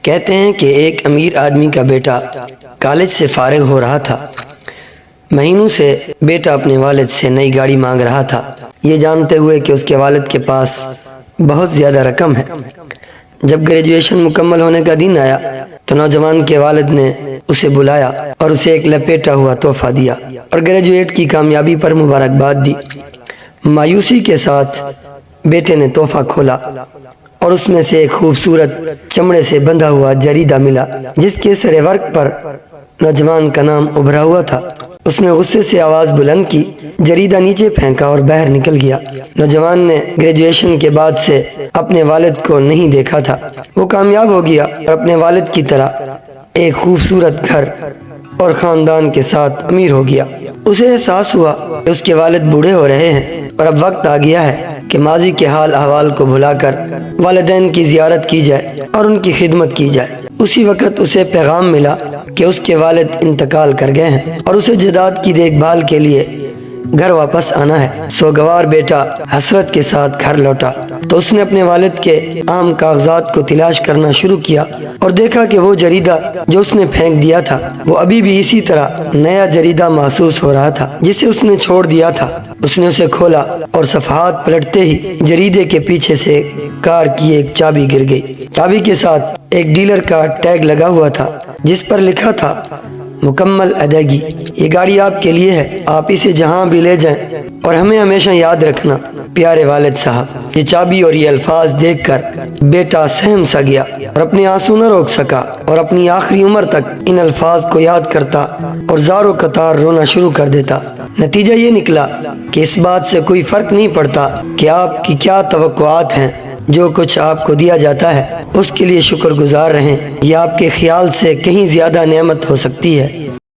کہتے ہیں کہ ایک امیر آدمی کا بیٹا کالج سے فارغ ہو رہا تھا۔ مہینوں سے بیٹا اپنے والد سے نئی گاڑی مانگ رہا تھا، یہ جانتے ہوئے کہ اس کے والد کے پاس بہت زیادہ رقم ہے۔ جب گریجویشن مکمل ہونے کا دن آیا تو نوجوان کے والد نے اسے بلایا اور اسے ایک لپیٹا ہوا تحفہ دیا اور گریجویٹ کی کامیابی پر مبارکباد دی۔ مایوسی کے ساتھ بیٹے نے تحفہ کھولا اور اس میں سے ایک خوبصورت چمڑے سے بندھا ہوا جریدہ ملا جس کے سر ورق پر نوجوان کا نام ابھرا ہوا تھا۔ اس نے غصے سے آواز بلند کی، جریدہ نیچے پھینکا اور باہر نکل گیا۔ نوجوان نے گریجویشن کے بعد سے اپنے والد کو نہیں دیکھا تھا۔ وہ کامیاب ہو گیا اور اپنے والد کی طرح ایک خوبصورت گھر اور خاندان کے ساتھ امیر ہو گیا۔ اسے احساس ہوا کہ اس کے والد بوڑھے ہو رہے ہیں اور اب وقت آ گیا ہے کہ ماضی کے حال احوال کو بھلا کر والدین کی زیارت کی جائے اور ان کی خدمت کی جائے۔ اسی وقت اسے پیغام ملا کہ اس کے والد انتقال کر گئے ہیں اور اسے جائیداد کی دیکھ بھال کے لیے گھر واپس آنا ہے۔ سوگوار بیٹا حسرت کے ساتھ گھر لوٹا تو اس نے اپنے والد کے عام کاغذات کو تلاش کرنا شروع کیا اور دیکھا کہ وہ جریدہ جو اس نے پھینک دیا تھا وہ ابھی بھی اسی طرح نیا جریدہ محسوس ہو رہا تھا جسے اس نے چھوڑ دیا تھا۔ اس نے اسے کھولا اور صفحات پلٹتے ہی جریدے کے پیچھے سے کار کی ایک چابی گر گئی۔ چابی کے ساتھ ایک ڈیلر کا ٹیگ لگا ہوا تھا جس پر لکھا تھا مکمل ادائیگی۔ یہ گاڑی آپ کے لیے ہے، آپ اسے جہاں بھی لے جائیں اور ہمیں ہمیشہ یاد رکھنا، پیارے والد صاحب۔ یہ چابی اور یہ الفاظ دیکھ کر بیٹا سہم سا گیا اور اپنے آنسو نہ روک سکا اور اپنی آخری عمر تک ان الفاظ کو یاد کرتا اور زار و قطار رونا شروع کر دیتا۔ نتیجہ یہ نکلا کہ اس بات سے کوئی فرق نہیں پڑتا کہ آپ کی کیا توقعات ہیں، جو کچھ آپ کو دیا جاتا ہے اس کے لیے شکر گزار رہیں، یہ آپ کے خیال سے کہیں زیادہ نعمت ہو سکتی ہے۔